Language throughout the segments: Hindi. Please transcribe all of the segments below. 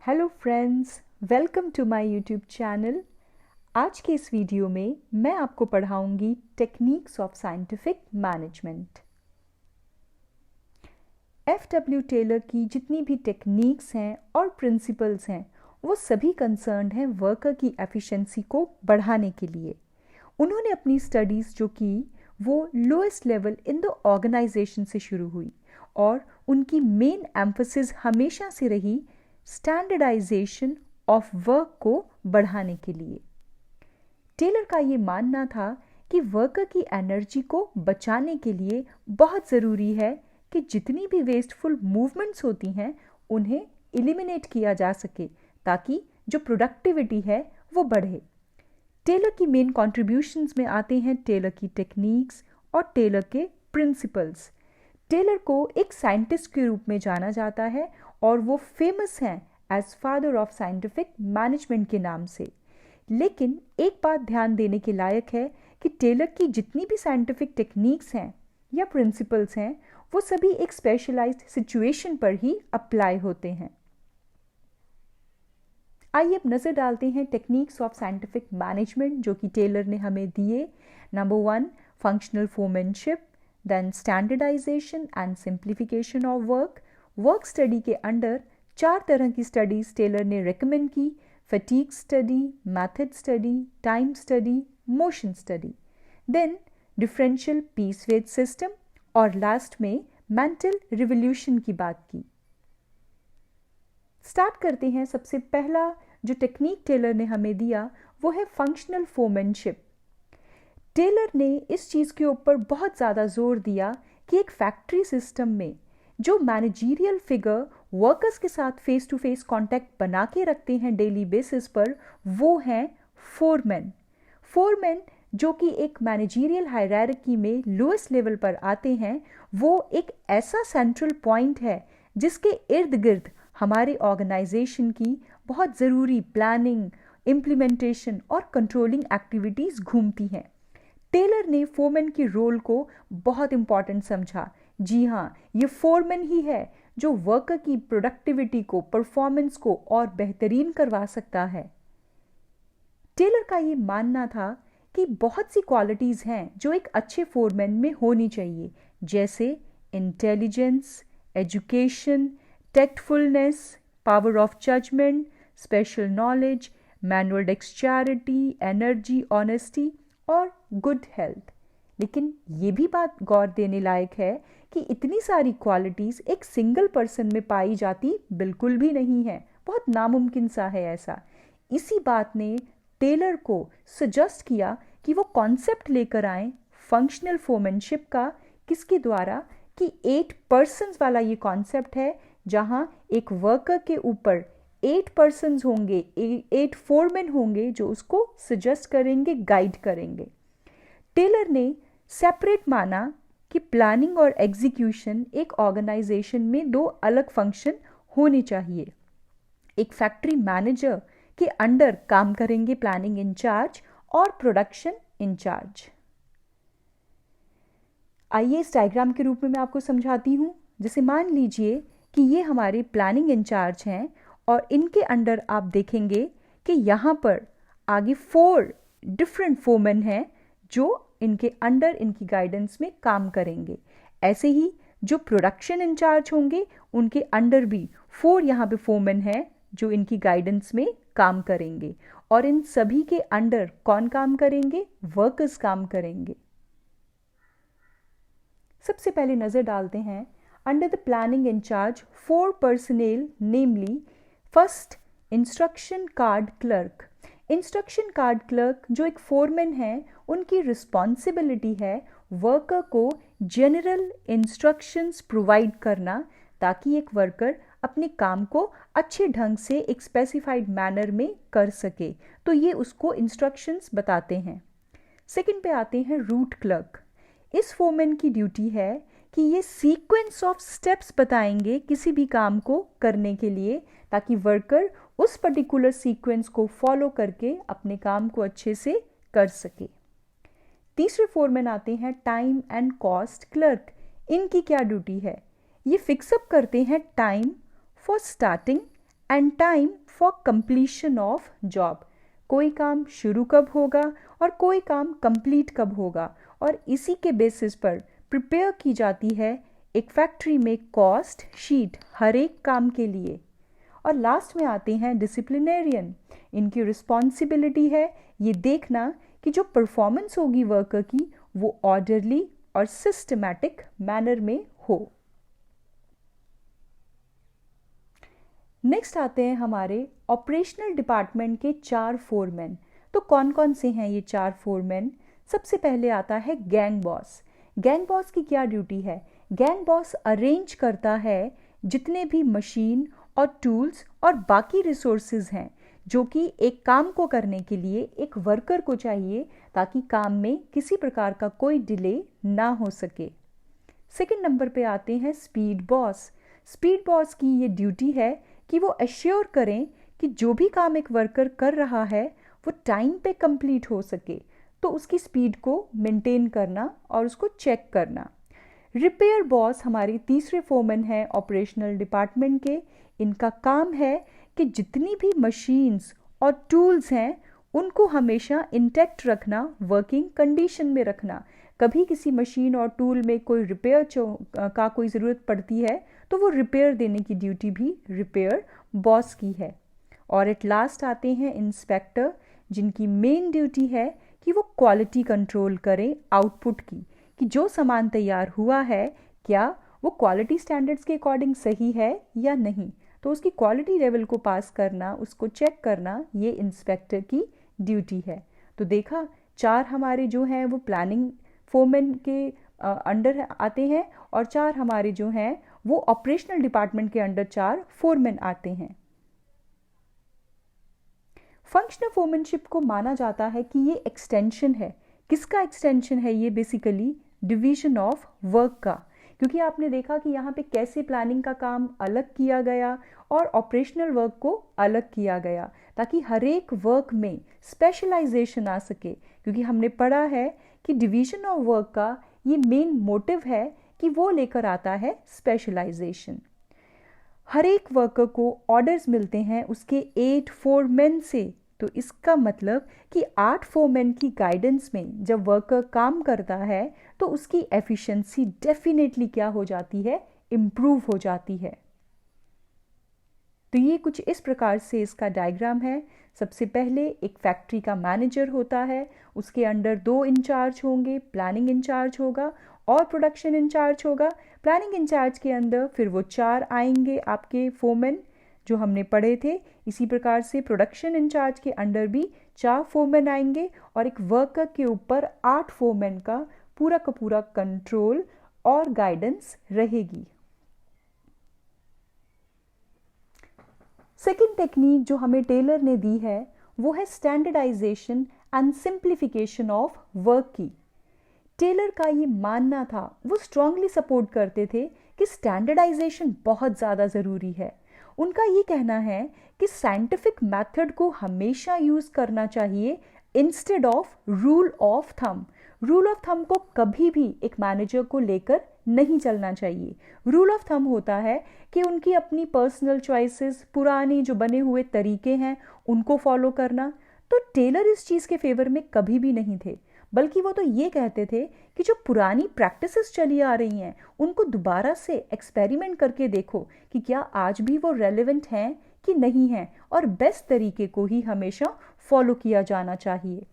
Hello friends, welcome to my YouTube channel. आज के इस वीडियो में मैं आपको पढ़ाऊंगी techniques of scientific management. F W. Taylor की जितनी भी टेक्निक्स हैं और प्रिंसिपल्स हैं वो सभी कंसर्न्ड हैं वर्कर की एफिशिएंसी को बढ़ाने के लिए। उन्होंने अपनी स्टडीज़ जो की वो lowest level in the organisation से शुरू हुई और उनकी मेन एम्फेसिस हमेशा से रही स्टैंडर्डाइजेशन ऑफ वर्क को बढ़ाने के लिए। टेलर का ये मानना था कि वर्कर की एनर्जी को बचाने के लिए बहुत ज़रूरी है कि जितनी भी वेस्टफुल मूवमेंट्स होती हैं उन्हें एलिमिनेट किया जा सके ताकि जो प्रोडक्टिविटी है वो बढ़े। टेलर की मेन कॉन्ट्रीब्यूशंस में आते हैं टेलर की टेक्निक्स और टेलर के प्रिंसिपल्स। टेलर को एक साइंटिस्ट के रूप में जाना जाता है और वो फेमस हैं as father of scientific management के नाम से। लेकिन एक बात ध्यान देने के लायक है कि टेलर की जितनी भी साइंटिफिक टेक्निक्स हैं या प्रिंसिपल्स हैं वो सभी एक स्पेशलाइज्ड सिचुएशन पर ही अप्लाई होते हैं। आइए अब नज़र डालते हैं टेक्निक्स ऑफ साइंटिफिक मैनेजमेंट जो कि टेलर ने हमें दिए। Number 1, functional foremanship, then standardisation and simplification of work. Work study के अंडर 4 तरह की स्टडीज टेलर ने रेकमेंड की: fatigue study, method study, time study, motion study. Then differential piece wage system और लास्ट में मेंटल रिवोल्यूशन की बात की। स्टार्ट करते हैं। सबसे पहला जो टेक्निक टेलर ने हमें दिया वो है फंक्शनल फोरमैनशिप। टेलर ने इस चीज़ के ऊपर बहुत ज़्यादा जोर दिया कि एक फैक्ट्री सिस्टम में जो मैनेजरियल फिगर वर्कर्स के साथ फेस टू फेस कांटेक्ट बना के रखते हैं डेली बेसिस पर, वो हैं फोरमैन। फोरमैन जो कि एक मैनेजरियल हायरार्की में लोएस्ट लेवल पर आते हैं, वो एक ऐसा सेंट्रल पॉइंट है जिसके इर्द गिर्द हमारे ऑर्गेनाइजेशन की बहुत ज़रूरी प्लानिंग, इम्प्लीमेंटेशन और कंट्रोलिंग एक्टिविटीज़ घूमती हैं। टेलर ने फोरमैन के रोल को बहुत इंपॉर्टेंट समझा। जी हाँ, ये फोरमैन ही है जो वर्कर की प्रोडक्टिविटी को, परफॉर्मेंस को और बेहतरीन करवा सकता है। टेलर का ये मानना था कि बहुत सी क्वालिटीज़ हैं जो एक अच्छे फोरमैन में होनी चाहिए, जैसे intelligence, education, tactfulness, power of judgement, special knowledge, manual dexterity, energy, honesty और गुड हेल्थ। लेकिन ये भी बात गौर देने लायक है कि इतनी सारी क्वालिटीज़ एक सिंगल पर्सन में पाई जाती बिल्कुल भी नहीं है, बहुत नामुमकिन सा है ऐसा। इसी बात ने टेलर को सजेस्ट किया कि वो कॉन्सेप्ट लेकर आए फंक्शनल फोरमैनशिप का, किसके द्वारा कि 8 पर्सन्स वाला ये कॉन्सेप्ट है, जहाँ एक वर्कर के ऊपर 8 पर्सन्स होंगे, 8 फोरमैन होंगे जो उसको सजेस्ट करेंगे, गाइड करेंगे। टेलर ने सेपरेट माना कि प्लानिंग और एग्जीक्यूशन एक ऑर्गेनाइजेशन में 2 अलग फंक्शन होने चाहिए। एक फैक्ट्री मैनेजर के अंडर काम करेंगे प्लानिंग इंचार्ज और प्रोडक्शन इंचार्ज। आइए इस डायग्राम के रूप में मैं आपको समझाती हूँ। जैसे मान लीजिए कि ये हमारे प्लानिंग इंचार्ज हैं और इनके अंडर आप देखेंगे कि यहाँ पर आगे 4 डिफरेंट फोरमैन हैं जो इनके अंडर, इनकी गाइडेंस में काम करेंगे। ऐसे ही जो प्रोडक्शन इंचार्ज होंगे उनके अंडर भी 4 यहाँ पे फोरमैन हैं जो इनकी गाइडेंस में काम करेंगे। और इन सभी के अंडर कौन काम करेंगे? वर्कर्स काम करेंगे। सबसे पहले नज़र डालते हैं under the planning incharge 4 personnel, namely first instruction card clerk. Instruction card clerk जो एक फोरमैन है, उनकी रिस्पॉन्सिबिलिटी है वर्कर को जनरल इंस्ट्रक्शंस प्रोवाइड करना ताकि एक वर्कर अपने काम को अच्छे ढंग से एक स्पेसिफाइड मैनर में कर सके, तो ये उसको इंस्ट्रक्शंस बताते हैं। सेकंड पे आते हैं रूट क्लर्क। इस फोरमैन की ड्यूटी है कि ये सीक्वेंस ऑफ स्टेप्स बताएंगे किसी भी काम को करने के लिए, ताकि वर्कर उस पर्टिकुलर सीक्वेंस को फॉलो करके अपने काम को अच्छे से कर सके। तीसरे फोरमैन आते हैं टाइम एंड कॉस्ट क्लर्क। इनकी क्या ड्यूटी है? ये फिक्सअप करते हैं time for starting and time for completion of job. कोई काम शुरू कब होगा और कोई काम कंप्लीट कब होगा, और इसी के बेसिस पर प्रिपेयर की जाती है एक फैक्ट्री में कॉस्ट शीट हर एक काम के लिए। और लास्ट में आते हैं डिसिप्लिनेरियन। इनकी रिस्पॉन्सिबिलिटी है ये देखना कि जो परफॉर्मेंस होगी वर्कर की वो ऑर्डरली और सिस्टमैटिक मैनर में हो। नेक्स्ट आते हैं हमारे ऑपरेशनल डिपार्टमेंट के 4 फोरमैन। तो कौन कौन से हैं ये 4 फोरमैन? सबसे पहले आता है गैंग बॉस। गैंग बॉस की क्या ड्यूटी है? गैंग बॉस अरेंज करता है जितने भी मशीन और टूल्स और बाकी रिसोर्सेज हैं जो कि एक काम को करने के लिए एक वर्कर को चाहिए ताकि काम में किसी प्रकार का कोई डिले ना हो सके। सेकंड नंबर पे आते हैं स्पीड बॉस। स्पीड बॉस की ये ड्यूटी है कि वो एश्योर करें कि जो भी काम एक वर्कर कर रहा है वो टाइम पे कंप्लीट हो सके, तो उसकी स्पीड को मेंटेन करना और उसको चेक करना। रिपेयर बॉस हमारे तीसरे फोरमैन हैं ऑपरेशनल डिपार्टमेंट के। इनका काम है कि जितनी भी मशीन्स और टूल्स हैं उनको हमेशा इंटैक्ट रखना, वर्किंग कंडीशन में रखना। कभी किसी मशीन और टूल में कोई रिपेयर का कोई ज़रूरत पड़ती है तो वो रिपेयर देने की ड्यूटी भी रिपेयर बॉस की है। और एट लास्ट आते हैं इंस्पेक्टर, जिनकी मेन ड्यूटी है कि वो क्वालिटी कंट्रोल करें आउटपुट की, कि जो सामान तैयार हुआ है क्या वो क्वालिटी स्टैंडर्ड्स के अकॉर्डिंग सही है या नहीं। तो उसकी क्वालिटी लेवल को पास करना, उसको चेक करना, ये इंस्पेक्टर की ड्यूटी है। तो देखा 4 हमारे जो हैं वो प्लानिंग फोरमैन के अंडर आते हैं और 4 हमारे जो हैं वो ऑपरेशनल डिपार्टमेंट के अंडर 4 फोरमैन आते हैं। फंक्शनल फोरमैनशिप को माना जाता है कि ये एक्सटेंशन है। किसका एक्सटेंशन है ये? बेसिकली डिवीजन ऑफ वर्क का। क्योंकि आपने देखा कि यहाँ पे कैसे प्लानिंग का काम अलग किया गया और ऑपरेशनल वर्क को अलग किया गया, ताकि हर एक वर्क में स्पेशलाइजेशन आ सके। क्योंकि हमने पढ़ा है कि डिवीजन ऑफ वर्क का ये मेन मोटिव है कि वो लेकर आता है स्पेशलाइजेशन। हर एक वर्कर को ऑर्डर्स मिलते हैं उसके 8 फोरमैन से। तो इसका मतलब कि 8 फोरमैन की गाइडेंस में जब वर्कर काम करता है तो उसकी एफिशिएंसी डेफिनेटली क्या हो जाती है? इम्प्रूव हो जाती है। तो ये कुछ इस प्रकार से इसका डायग्राम है। सबसे पहले एक फैक्ट्री का मैनेजर होता है, उसके अंडर 2 इंचार्ज होंगे, प्लानिंग इंचार्ज होगा और प्रोडक्शन इंचार्ज होगा। प्लानिंग इंचार्ज के अंदर फिर वो 4 आएंगे आपके फोरमैन जो हमने पढ़े थे। इसी प्रकार से प्रोडक्शन इंचार्ज के अंडर भी 4 फोरमैन आएंगे और एक वर्कर के ऊपर 8 फोरमैन का पूरा कंट्रोल और गाइडेंस रहेगी। सेकेंड टेक्निक जो हमें टेलर ने दी है वो है standardisation and simplification of work की। टेलर का ये मानना था, वो स्ट्रांगली सपोर्ट करते थे कि स्टैंडर्डाइजेशन बहुत ज़्यादा ज़रूरी है। उनका ये कहना है कि साइंटिफिक मेथड को हमेशा यूज़ करना चाहिए instead of rule of thumb. Rule of thumb को कभी भी एक मैनेजर को लेकर नहीं चलना चाहिए। रूल ऑफ थंब होता है कि उनकी अपनी पर्सनल चॉइसेस, पुराने जो बने हुए तरीके हैं उनको फॉलो करना। तो टेलर इस चीज़ के फेवर में कभी भी नहीं थे, बल्कि वो तो ये कहते थे कि जो पुरानी प्रैक्टिसेस चली आ रही हैं उनको दोबारा से एक्सपेरिमेंट करके देखो कि क्या आज भी वो रेलेवेंट हैं कि नहीं हैं, और बेस्ट तरीके को ही हमेशा फॉलो किया जाना चाहिए।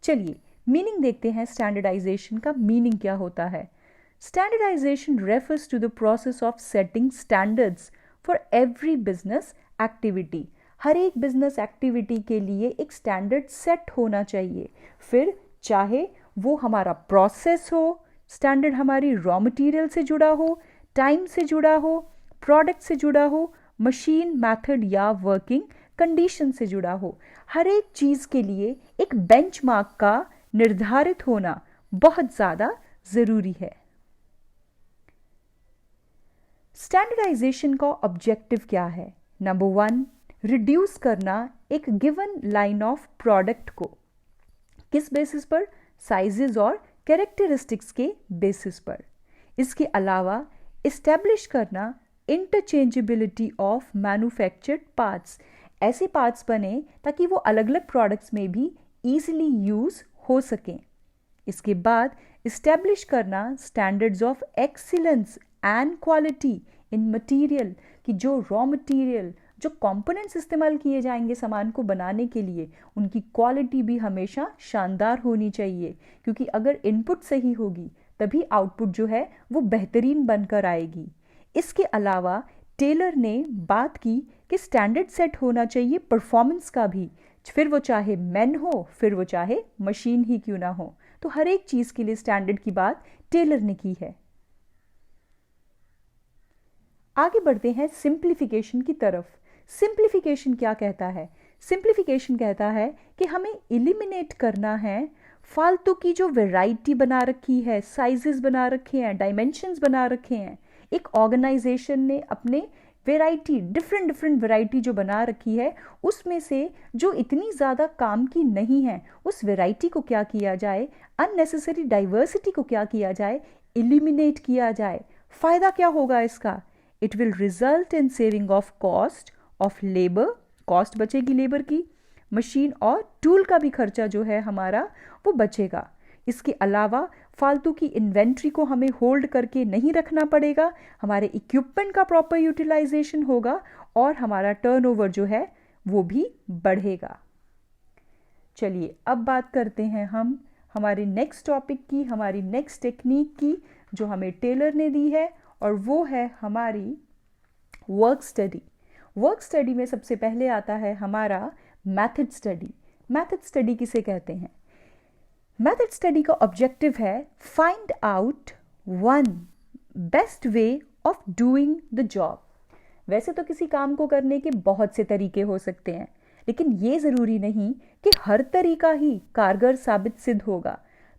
चलिए मीनिंग देखते हैं स्टैंडर्डाइजेशन का मीनिंग क्या होता है। Standardisation refers to the process of setting standards for every business activity. हर एक बिजनेस एक्टिविटी के लिए एक स्टैंडर्ड सेट होना चाहिए। फिर चाहे वो हमारा प्रोसेस हो, स्टैंडर्ड हमारी रॉ मटेरियल से जुड़ा हो, टाइम से जुड़ा हो, प्रोडक्ट से जुड़ा हो, मशीन, मेथड या वर्किंग कंडीशन से जुड़ा हो, हर एक चीज़ के लिए एक बेंचमार्क का निर्धारित होना बहुत ज़्यादा ज़रूरी है। स्टैंडर्डाइजेशन का ऑब्जेक्टिव क्या है? नंबर 1, रिड्यूस करना एक गिवन लाइन ऑफ प्रोडक्ट को। किस बेसिस पर? साइजेस और कैरेक्टरिस्टिक्स के बेसिस पर। इसके अलावा इस्टेब्लिश करना इंटरचेंजेबिलिटी ऑफ मैन्युफैक्चर्ड पार्ट्स, ऐसे पार्ट्स बने ताकि वो अलग अलग प्रोडक्ट्स में भी ईजिली यूज़ हो सकें। इसके बाद इस्टेब्लिश करना standards of excellence and quality in material, कि जो रॉ मटेरियल, जो कंपोनेंट्स इस्तेमाल किए जाएंगे सामान को बनाने के लिए, उनकी क्वालिटी भी हमेशा शानदार होनी चाहिए, क्योंकि अगर इनपुट सही होगी तभी आउटपुट जो है वो बेहतरीन बनकर आएगी। इसके अलावा टेलर ने बात की कि स्टैंडर्ड सेट होना चाहिए परफॉर्मेंस का भी, फिर वो चाहे मैन हो, फिर वो चाहे मशीन ही क्यों ना हो। तो हर एक चीज़ के लिए स्टैंडर्ड की बात टेलर ने की है। आगे बढ़ते हैं सिंप्लीफिकेशन की तरफ। सिंप्लीफिकेशन क्या कहता है? सिंप्लीफिकेशन कहता है कि हमें एलिमिनेट करना है फालतू की जो वैरायटी बना रखी है, साइजेस बना रखे हैं, डायमेंशंस बना रखे हैं। एक ऑर्गेनाइजेशन ने अपने वैरायटी, डिफरेंट वैरायटी जो बना रखी है, उसमें से जो इतनी ज़्यादा काम की नहीं है, उस वैरायटी को क्या किया जाए, अननेसेसरी डाइवर्सिटी को क्या किया जाए, एलिमिनेट किया जाए। फ़ायदा क्या होगा इसका? It will result in saving of cost of labour, cost बचेगी लेबर की, मशीन और टूल का भी खर्चा जो है हमारा वो बचेगा। इसके अलावा फालतू की इन्वेंट्री को हमें होल्ड करके नहीं रखना पड़ेगा, हमारे इक्विपमेंट का प्रॉपर यूटिलाइजेशन होगा और हमारा टर्नओवर जो है वो भी बढ़ेगा। चलिए अब बात करते हैं हम हमारे नेक्स्ट टॉपिक की, हमारी नेक्स्ट टेक्निक की जो हमें टेलर ने दी है, और वो है हमारी वर्क स्टडी। वर्क स्टडी में सबसे पहले आता है हमारा मेथड स्टडी। मेथड स्टडी किसे कहते हैं? मेथड स्टडी का ऑब्जेक्टिव है find out one best way of doing the job. वैसे तो किसी काम को करने के बहुत से तरीके हो सकते हैं, लेकिन ये ज़रूरी नहीं कि हर तरीका ही कारगर साबित सिद्ध होगा।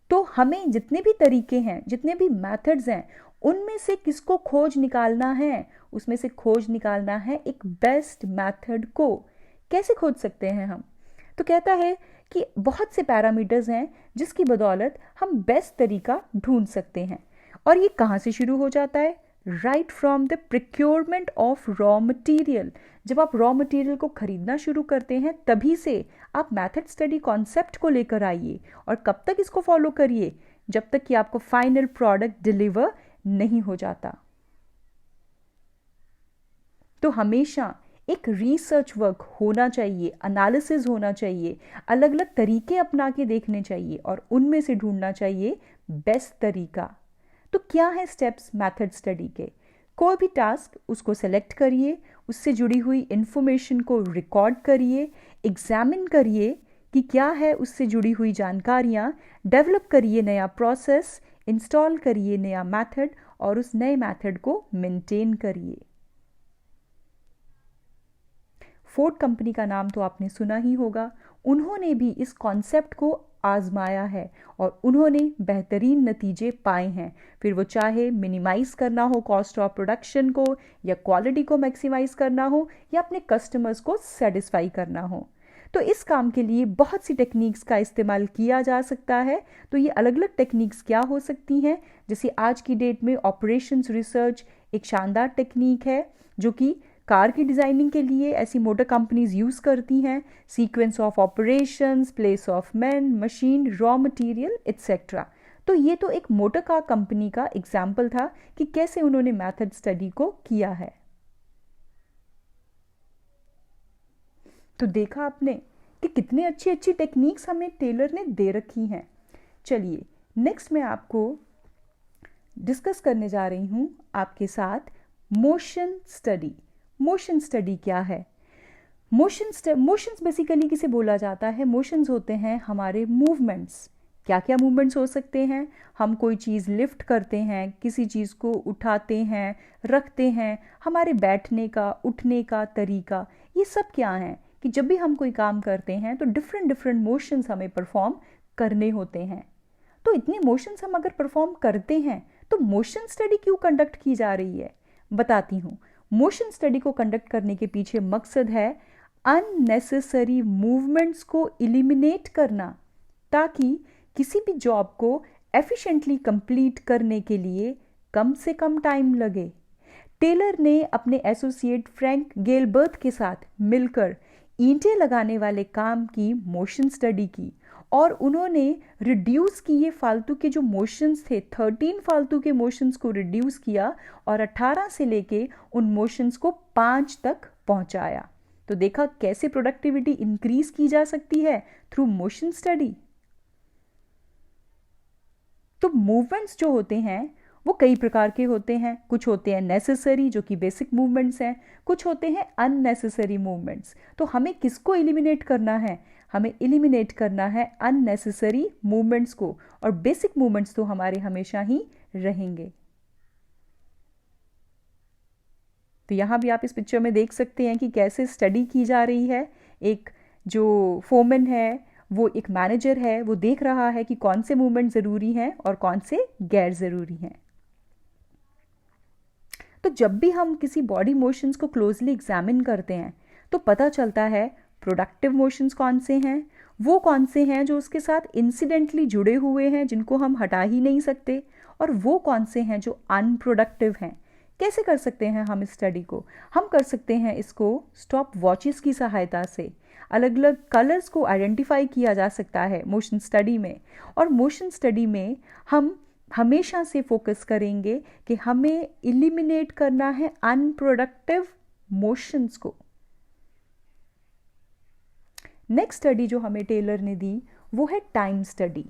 तो हमें जितने भी तरीके हैं, जितने भी मेथड्स हैं, उनमें से किसको खोज निकालना है? उसमें से खोज निकालना है एक बेस्ट मेथड को। कैसे खोज सकते हैं हम? तो कहता है कि बहुत से पैरामीटर्स हैं जिसकी बदौलत हम बेस्ट तरीका ढूंढ सकते हैं। और ये कहाँ से शुरू हो जाता है? Right from the procurement of raw material. जब आप रॉ मटेरियल को खरीदना शुरू करते हैं तभी से आप मेथड स्टडी कॉन्सेप्ट को लेकर आइए, और कब तक इसको फॉलो करिए? जब तक कि आपको फाइनल प्रोडक्ट डिलीवर नहीं हो जाता। तो हमेशा एक रिसर्च वर्क होना चाहिए, एनालिसिस होना चाहिए, अलग अलग तरीके अपना के देखने चाहिए और उनमें से ढूंढना चाहिए बेस्ट तरीका। तो क्या है स्टेप्स मेथड स्टडी के? कोई भी टास्क उसको सेलेक्ट करिए, उससे जुड़ी हुई इंफॉर्मेशन को रिकॉर्ड करिए, एग्जामिन करिए कि क्या है उससे जुड़ी हुई जानकारियाँ, डेवलप करिए नया प्रोसेस, इंस्टॉल करिए नया मेथड और उस नए मेथड को मेंटेन करिए। फोर्ड कंपनी का नाम तो आपने सुना ही होगा। उन्होंने भी इस कॉन्सेप्ट को आजमाया है और उन्होंने बेहतरीन नतीजे पाए हैं। फिर वो चाहे मिनिमाइज करना हो कॉस्ट ऑफ प्रोडक्शन को, या क्वालिटी को मैक्सिमाइज करना हो, या अपने कस्टमर्स को सेटिस्फाई करना हो। तो इस काम के लिए बहुत सी टेक्निक्स का इस्तेमाल किया जा सकता है। तो ये अलग अलग टेक्निक्स क्या हो सकती हैं? जैसे आज की डेट में ऑपरेशंस रिसर्च एक शानदार टेक्निक है जो कि कार की डिज़ाइनिंग के लिए ऐसी मोटर कंपनीज यूज़ करती हैं। Sequence of operations, place of man, machine, raw material etcetera. तो ये तो एक मोटर कार कंपनी का एग्जाम्पल था कि कैसे उन्होंने मेथड स्टडी को किया है। तो देखा आपने कि कितने अच्छी अच्छी टेक्निक्स हमें टेलर ने दे रखी हैं। चलिए नेक्स्ट मैं आपको डिस्कस करने जा रही हूँ आपके साथ मोशन स्टडी। मोशन स्टडी क्या है? मोशंस बेसिकली किसे बोला जाता है? मोशंस होते हैं हमारे मूवमेंट्स। क्या क्या मूवमेंट्स हो सकते हैं? हम कोई चीज़ लिफ्ट करते हैं, किसी चीज़ को उठाते हैं, रखते हैं, हमारे बैठने का, उठने का तरीका, ये सब क्या हैं कि जब भी हम कोई काम करते हैं तो डिफरेंट मोशंस हमें परफॉर्म करने होते हैं। तो इतने मोशंस हम अगर परफॉर्म करते हैं तो मोशन स्टडी क्यों कंडक्ट की जा रही है? बताती हूँ। मोशन स्टडी को कंडक्ट करने के पीछे मकसद है अननेसेसरी मूवमेंट्स को एलिमिनेट करना, ताकि किसी भी जॉब को एफिशिएंटली कंप्लीट करने के लिए कम से कम टाइम लगे। टेलर ने अपने एसोसिएट फ्रैंक गेलबर्थ के साथ मिलकर ईंटें लगाने वाले काम की मोशन स्टडी की और उन्होंने रिड्यूस किए फालतू के जो मोशंस थे, 13 फालतू के मोशंस को रिड्यूस किया और 18 से लेके उन मोशंस को 5 तक पहुंचाया। तो देखा कैसे प्रोडक्टिविटी इंक्रीज की जा सकती है थ्रू मोशन स्टडी। तो मूवमेंट्स जो होते हैं वो कई प्रकार के होते हैं। कुछ होते हैं नेसेसरी, जो कि बेसिक मूवमेंट्स हैं, कुछ होते हैं अननेसेसरी मूवमेंट्स। तो हमें किसको एलिमिनेट करना है? हमें एलिमिनेट करना है अननेसेसरी मूवमेंट्स को, और बेसिक मूवमेंट्स तो हमारे हमेशा ही रहेंगे। तो यहाँ भी आप इस पिक्चर में देख सकते हैं कि कैसे स्टडी की जा रही है। एक जो फोरमैन है, वो एक मैनेजर है, वो देख रहा है कि कौन से मूवमेंट ज़रूरी हैं और कौन से गैर ज़रूरी हैं। तो जब भी हम किसी बॉडी मोशंस को क्लोजली एग्जामिन करते हैं तो पता चलता है प्रोडक्टिव मोशंस कौन से हैं, वो कौन से हैं जो उसके साथ इंसिडेंटली जुड़े हुए हैं जिनको हम हटा ही नहीं सकते, और वो कौन से हैं जो अनप्रोडक्टिव हैं। कैसे कर सकते हैं हम इस स्टडी को? हम कर सकते हैं इसको स्टॉप वॉचेस की सहायता से। अलग अलग कलर्स को आइडेंटिफाई किया जा सकता है मोशन स्टडी में, और मोशन स्टडी में हम हमेशा से फोकस करेंगे कि हमें इलिमिनेट करना है अनप्रोडक्टिव मोशंस को। नेक्स्ट स्टडी जो हमें टेलर ने दी वो है टाइम स्टडी।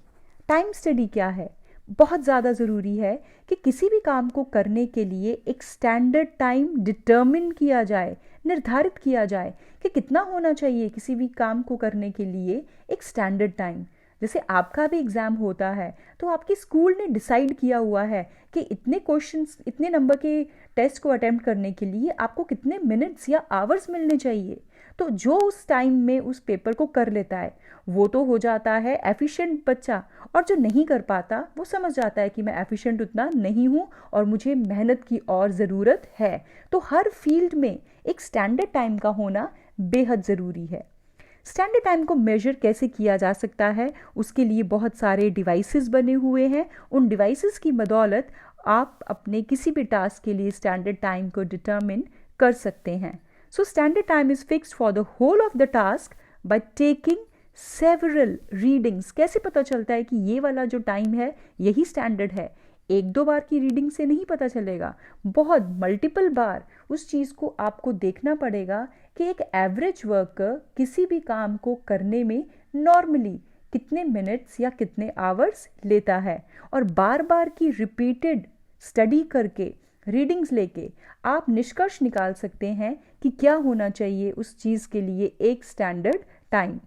टाइम स्टडी क्या है? बहुत ज़्यादा ज़रूरी है कि किसी भी काम को करने के लिए एक स्टैंडर्ड टाइम डिटर्मिन किया जाए, निर्धारित किया जाए कि कितना होना चाहिए किसी भी काम को करने के लिए एक स्टैंडर्ड टाइम। जैसे आपका भी एग्ज़ाम होता है तो आपके स्कूल ने डिसाइड किया हुआ है कि इतने क्वेश्चंस, इतने नंबर के टेस्ट को अटेम्प्ट करने के लिए आपको कितने मिनट्स या आवर्स मिलने चाहिए। तो जो उस टाइम में उस पेपर को कर लेता है वो तो हो जाता है एफिशिएंट बच्चा, और जो नहीं कर पाता वो समझ जाता है कि मैं एफिशिएंट उतना नहीं हूँ और मुझे मेहनत की और ज़रूरत है। तो हर फील्ड में एक स्टैंडर्ड टाइम का होना बेहद ज़रूरी है। स्टैंडर्ड टाइम को मेजर कैसे किया जा सकता है? उसके लिए बहुत सारे डिवाइसेस बने हुए हैं। उन डिवाइसेस की बदौलत आप अपने किसी भी टास्क के लिए स्टैंडर्ड टाइम को डिटरमिन कर सकते हैं। So standard time is fixed for the whole of the task by taking several readings. कैसे पता चलता है कि ये वाला जो टाइम है यही स्टैंडर्ड है? एक दो बार की रीडिंग से नहीं पता चलेगा, बहुत मल्टीपल बार उस चीज़ को आपको देखना पड़ेगा कि एक एवरेज वर्कर किसी भी काम को करने में नॉर्मली कितने मिनट्स या कितने आवर्स लेता है, और बार बार की रिपीटेड स्टडी करके, रीडिंग्स लेके आप निष्कर्ष निकाल सकते हैं कि क्या होना चाहिए उस चीज़ के लिए एक standard time.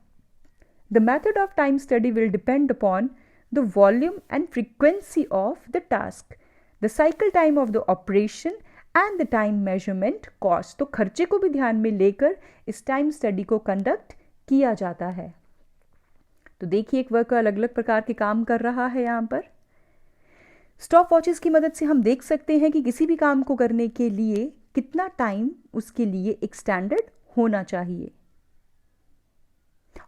The method of time study will depend upon the volume and frequency of the task, the cycle time of the operation and the time measurement cost। तो खर्चे को भी ध्यान में लेकर इस टाइम स्टडी को कंडक्ट किया जाता है। तो देखिए एक वर्कर अलग अलग प्रकार के काम कर रहा है। यहाँ पर स्टॉप वॉचेस की मदद से हम देख सकते हैं कि किसी भी काम को करने के लिए कितना टाइम उसके लिए एक स्टैंडर्ड होना चाहिए।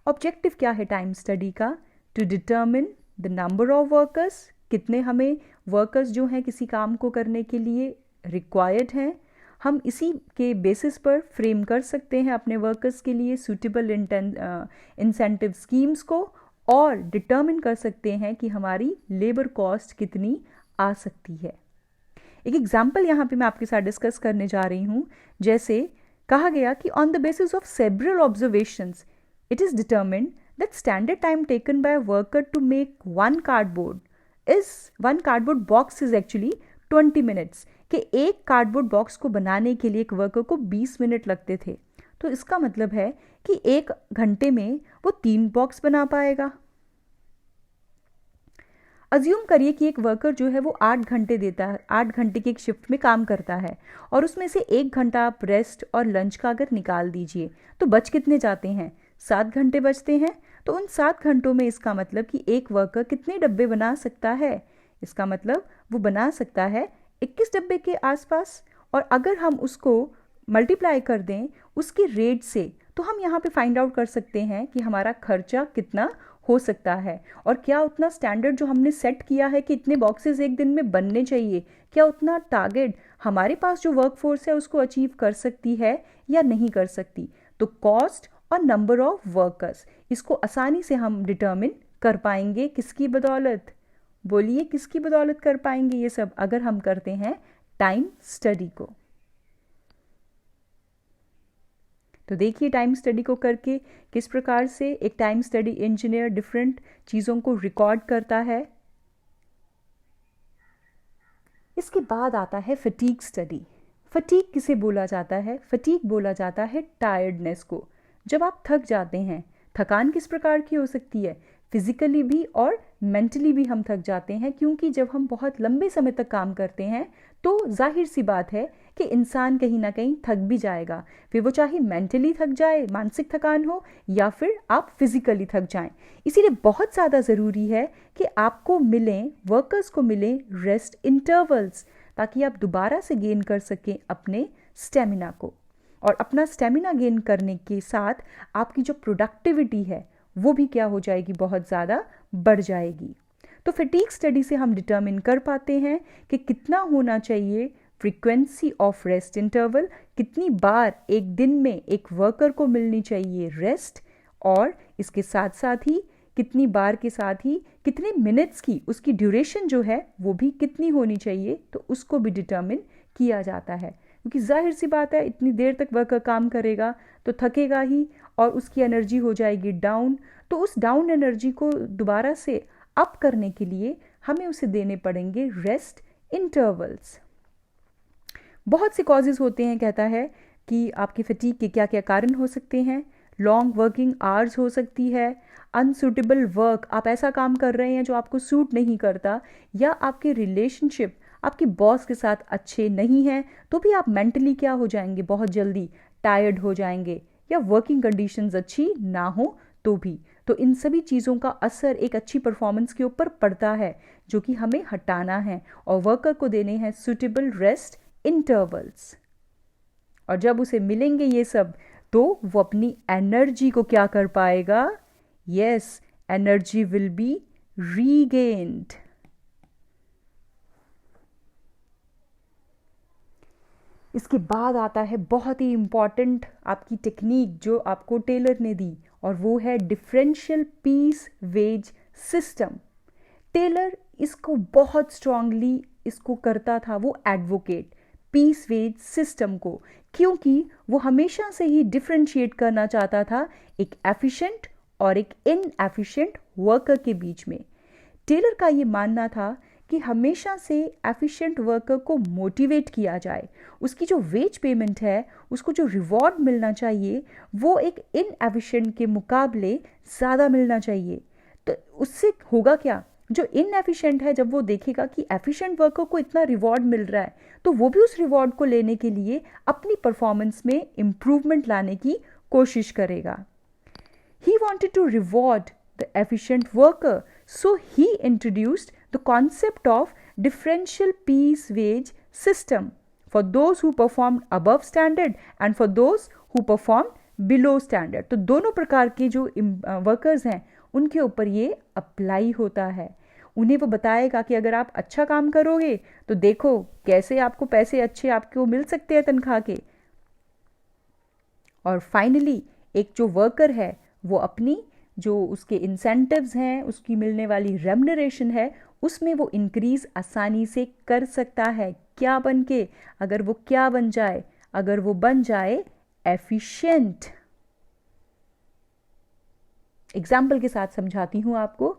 ऑब्जेक्टिव क्या है टाइम स्टडी का? To determine the number of workers, कितने हमें वर्कर्स जो हैं किसी काम को करने के लिए रिक्वायर्ड हैं। हम इसी के बेसिस पर फ्रेम कर सकते हैं अपने वर्कर्स के लिए सूटेबल इंसेंटिव स्कीम्स को, और डिटर्मिन कर सकते हैं कि हमारी लेबर कॉस्ट कितनी आ सकती है। एक एग्जाम्पल यहाँ पे मैं आपके साथ डिस्कस करने जा रही हूँ। जैसे कहा गया कि on the basis of several observations it is determined that standard time taken by a worker to make one cardboard box is actually 20 minutes। कि एक कार्डबोर्ड बॉक्स को बनाने के लिए एक वर्कर को 20 मिनट लगते थे। तो इसका मतलब है कि एक घंटे में वो 3 बॉक्स बना पाएगा। अज्यूम करिए कि एक वर्कर जो है वो 8 घंटे देता है, 8 घंटे की एक शिफ्ट में काम करता है, और उसमें से 1 घंटा आप रेस्ट और लंच का अगर निकाल दीजिए तो बच कितने जाते हैं? 7 घंटे बचते हैं। तो उन 7 घंटों में इसका मतलब कि एक वर्कर कितने डब्बे बना सकता है? इसका मतलब वो बना सकता है 21 डब्बे के आसपास। और अगर हम उसको मल्टीप्लाई कर दें उसके रेट से, तो हम यहाँ पे फाइंड आउट कर सकते हैं कि हमारा खर्चा कितना हो सकता है, और क्या उतना स्टैंडर्ड जो हमने सेट किया है कि इतने बॉक्सेस एक दिन में बनने चाहिए, क्या उतना टारगेट हमारे पास जो वर्कफोर्स है उसको अचीव कर सकती है या नहीं कर सकती। तो कॉस्ट और नंबर ऑफ वर्कर्स, इसको आसानी से हम डिटर्मिन कर पाएंगे। किसकी बदौलत? बोलिए किसकी बदौलत कर पाएंगे ये सब? अगर हम करते हैं टाइम स्टडी को। तो देखिए टाइम स्टडी को करके किस प्रकार से एक टाइम स्टडी इंजीनियर डिफरेंट चीज़ों को रिकॉर्ड करता है। इसके बाद आता है फटीग स्टडी। फटीग किसे बोला जाता है? फटीग बोला जाता है टायर्डनेस को। जब आप थक जाते हैं, थकान किस प्रकार की हो सकती है? फिजिकली भी और मेंटली भी हम थक जाते हैं, क्योंकि जब हम बहुत लंबे समय तक काम करते हैं तो जाहिर सी बात है कि इंसान कहीं ना कहीं थक भी जाएगा, फिर वो चाहे मेंटली थक जाए, मानसिक थकान हो, या फिर आप फिजिकली थक जाएं। इसीलिए बहुत ज़्यादा ज़रूरी है कि आपको मिलें, वर्कर्स को मिलें रेस्ट इंटरवल्स, ताकि आप दोबारा से गेन कर सकें अपने स्टेमिना को। और अपना स्टेमिना गेन करने के साथ आपकी जो प्रोडक्टिविटी है वो भी क्या हो जाएगी? बहुत ज़्यादा बढ़ जाएगी। तो फटीग स्टडी से हम डिटर्मिन कर पाते हैं कि कितना होना चाहिए फ्रीक्वेंसी ऑफ रेस्ट इंटरवल, कितनी बार एक दिन में एक वर्कर को मिलनी चाहिए रेस्ट, और इसके साथ साथ ही कितनी बार के साथ ही कितने मिनट्स की उसकी ड्यूरेशन जो है वो भी कितनी होनी चाहिए, तो उसको भी डिटर्मिन किया जाता है। क्योंकि जाहिर सी बात है इतनी देर तक वर्कर काम करेगा तो थकेगा ही, और उसकी एनर्जी हो जाएगी डाउन। तो उस डाउन एनर्जी को दोबारा से अप करने के लिए हमें उसे देने पड़ेंगे रेस्ट इंटरवल्स। बहुत से कॉजेज़ होते हैं, कहता है कि आपकी फटीग के क्या क्या कारण हो सकते हैं। लॉन्ग वर्किंग आवर्स हो सकती है, अनसूटेबल वर्क, आप ऐसा काम कर रहे हैं जो आपको सूट नहीं करता, या आपके रिलेशनशिप आपके बॉस के साथ अच्छे नहीं हैं, तो भी आप मेंटली क्या हो जाएंगे? बहुत जल्दी टायर्ड हो जाएंगे, या वर्किंग कंडीशंस अच्छी ना हो तो भी। तो इन सभी चीज़ों का असर एक अच्छी परफॉर्मेंस के ऊपर पड़ता है, जो कि हमें हटाना है, और वर्कर को देने हैं सूटेबल रेस्ट इंटरवल्स। और जब उसे मिलेंगे ये सब, तो वो अपनी एनर्जी को क्या कर पाएगा? Yes, energy will be regained. इसके बाद आता है बहुत ही इम्पॉर्टेंट आपकी टेक्निक जो आपको टेलर ने दी, और वो है differential piece wage system. Taylor इसको बहुत स्ट्रांगली इसको करता था, वो एडवोकेट पीस वेज सिस्टम को, क्योंकि वो हमेशा से ही डिफरेंशिएट करना चाहता था एक एफिशिएंट और एक इनएफिशिएंट वर्कर के बीच में। टेलर का ये मानना था कि हमेशा से एफिशिएंट वर्कर को मोटिवेट किया जाए, उसकी जो वेज पेमेंट है, उसको जो रिवॉर्ड मिलना चाहिए, वो एक इनएफिशिएंट के मुकाबले ज़्यादा मिलना चाहिए। तो उससे होगा क्या? जो इनएफिशिएंट है, जब वो देखेगा कि एफिशिएंट वर्कर को इतना रिवॉर्ड मिल रहा है, तो वो भी उस रिवॉर्ड को लेने के लिए अपनी परफॉर्मेंस में इम्प्रूवमेंट लाने की कोशिश करेगा। He wanted to reward the efficient worker, so he introduced the concept of differential piece wage system for those who performed above standard and for those who performed below standard. तो दोनों प्रकार के जो वर्कर्स हैं उनके ऊपर ये अप्लाई होता है। उन्हें वो बताएगा कि अगर आप अच्छा काम करोगे तो देखो कैसे आपको पैसे अच्छे आपको मिल सकते हैं तनख्वाह के। और फाइनली एक जो वर्कर है वो अपनी जो उसके इंसेंटिव्स हैं, उसकी मिलने वाली रेम्युनरेशन है, उसमें वो इंक्रीज आसानी से कर सकता है। क्या बन के? अगर वो क्या बन जाए? अगर वो बन जाए एफिशिएंट। एग्जाम्पल के साथ समझाती हूँ आपको।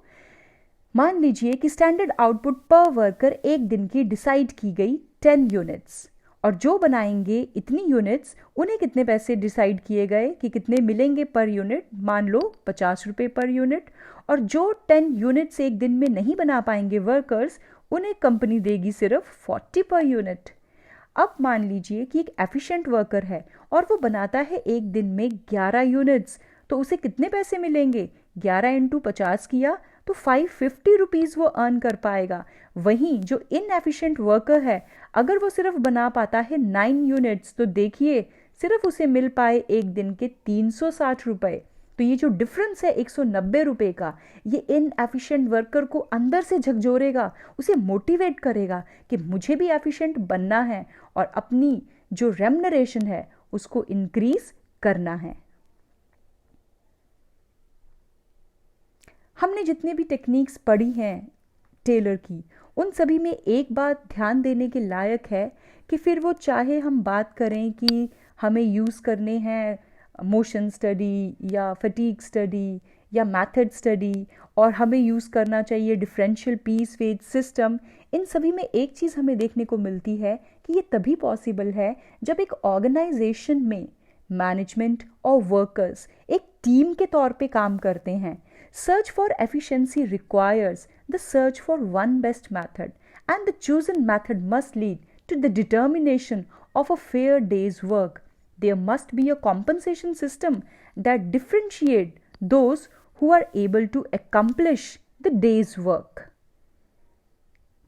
मान लीजिए कि स्टैंडर्ड आउटपुट पर वर्कर एक दिन की डिसाइड की गई 10 यूनिट्स, और जो बनाएंगे इतनी यूनिट्स उन्हें कितने पैसे डिसाइड किए गए कि कितने मिलेंगे पर यूनिट, मान लो 50 रुपये पर यूनिट। और जो 10 यूनिट्स एक दिन में नहीं बना पाएंगे वर्कर्स, उन्हें कंपनी देगी सिर्फ 40 पर यूनिट। अब मान लीजिए कि एक एफिशिएंट वर्कर है और वो बनाता है एक दिन में 11 यूनिट्स, तो उसे कितने पैसे मिलेंगे? 11 × 50 किया तो 550 रुपीज़ वो अर्न कर पाएगा। वहीं जो इनएफिशिएंट वर्कर है, अगर वो सिर्फ बना पाता है 9 यूनिट्स, तो देखिए सिर्फ उसे मिल पाए एक दिन के 360 रुपये। तो ये जो डिफरेंस है 190 रुपये का, ये इनएफिशिएंट वर्कर को अंदर से झकझोरेगा, उसे मोटिवेट करेगा कि मुझे भी एफिशिएंट बनना है और अपनी जो रेम्युनरेशन है उसको इंक्रीज करना है। हमने जितने भी टेक्निक्स पढ़ी हैं टेलर की, उन सभी में एक बात ध्यान देने के लायक है कि फिर वो चाहे हम बात करें कि हमें यूज़ करने हैं मोशन स्टडी या फटीग स्टडी या मेथड स्टडी, और हमें यूज़ करना चाहिए डिफरेंशियल पीस वेज सिस्टम, इन सभी में एक चीज़ हमें देखने को मिलती है कि ये तभी पॉसिबल है जब एक ऑर्गेनाइजेशन में मैनेजमेंट और वर्कर्स एक टीम के तौर पे काम करते हैं। Search for efficiency requires the search for one best method, and the chosen method must lead to the determination of a fair day's work. There must be a compensation system that differentiates those who are able to accomplish the day's work.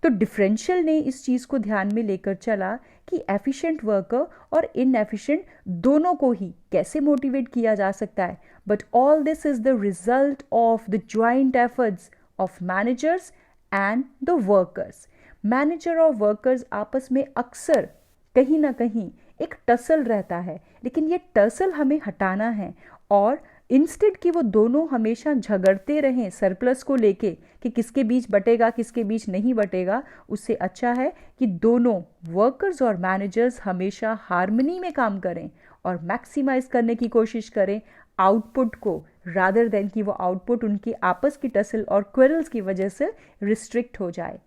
तो डिफरेंशियल ने इस चीज़ को ध्यान में लेकर चला कि एफिशिएंट वर्कर और इनएफिशिएंट दोनों को ही कैसे मोटिवेट किया जा सकता है, but all this is the result of the joint efforts of managers and the workers. Manager और वर्कर्स आपस में अक्सर कहीं ना कहीं एक टसल रहता है, लेकिन ये टसल हमें हटाना है, और इंस्टेड कि वो दोनों हमेशा झगड़ते रहें सरप्लस को लेके कि किसके बीच बटेगा किसके बीच नहीं बटेगा, उससे अच्छा है कि दोनों वर्कर्स और मैनेजर्स हमेशा हार्मनी में काम करें और मैक्सिमाइज करने की कोशिश करें आउटपुट को, रादर देन कि वो आउटपुट उनकी आपस की टसल और क्वेरल्स की वजह से रिस्ट्रिक्ट हो जाए।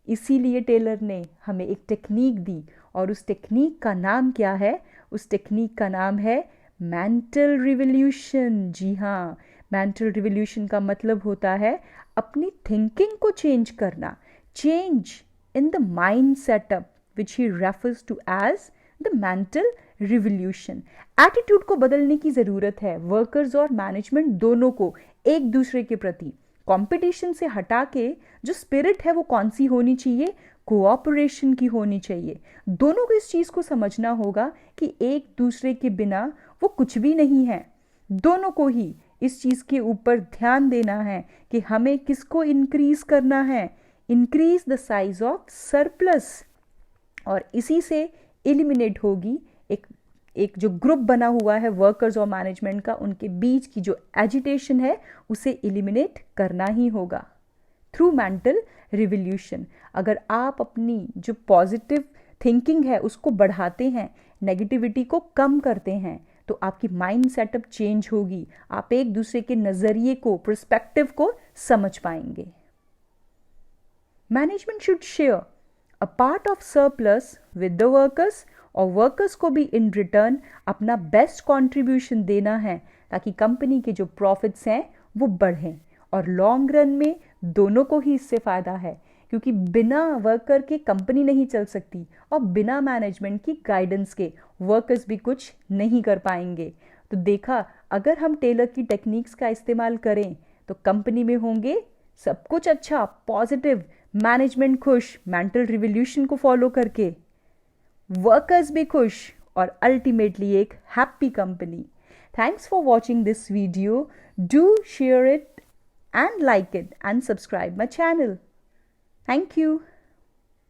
इसीलिए टेलर ने हमें एक टेक्निक दी, और उस टेक्निक का नाम क्या है? उस टेक्निक का नाम है मेंटल रिवॉल्यूशन। जी हाँ, मेंटल रिवॉल्यूशन का मतलब होता है अपनी थिंकिंग को चेंज करना, change in the mind setup which he refers to as the mental revolution. Attitude को बदलने की ज़रूरत है वर्कर्स और मैनेजमेंट दोनों को एक दूसरे के प्रति। कंपटीशन से हटा के जो स्पिरिट है वो कौन सी होनी चाहिए? कोऑपरेशन की होनी चाहिए। दोनों को इस चीज़ को समझना होगा कि एक दूसरे के बिना वो कुछ भी नहीं है। दोनों को ही इस चीज़ के ऊपर ध्यान देना है कि हमें किसको इंक्रीज करना है, increase the size of surplus, और इसी से एलिमिनेट होगी एक जो ग्रुप बना हुआ है वर्कर्स और मैनेजमेंट का, उनके बीच की जो एजिटेशन है उसे एलिमिनेट करना ही होगा थ्रू मेंटल रिवॉल्यूशन। अगर आप अपनी जो पॉजिटिव थिंकिंग है उसको बढ़ाते हैं, नेगेटिविटी को कम करते हैं, तो आपकी माइंड सेटअप चेंज होगी, आप एक दूसरे के नज़रिए को, पर्सपेक्टिव को समझ पाएंगे। Management should share a part of surplus with the workers, और वर्कर्स को भी इन रिटर्न अपना बेस्ट कंट्रीब्यूशन देना है ताकि कंपनी के जो प्रॉफिट्स हैं वो बढ़ें, और लॉन्ग रन में दोनों को ही इससे फ़ायदा है, क्योंकि बिना वर्कर के कंपनी नहीं चल सकती और बिना मैनेजमेंट की गाइडेंस के वर्कर्स भी कुछ नहीं कर पाएंगे। तो देखा, अगर हम टेलर की टेक्निक्स का इस्तेमाल करें तो कंपनी में होंगे सब कुछ अच्छा, पॉजिटिव, मैनेजमेंट खुश, मेंटल रिवॉल्यूशन को फॉलो करके, वर्कर्स भी खुश, और अल्टीमेटली एक happy company. Thanks for watching this video. Do share it and like it and subscribe my channel. Thank you.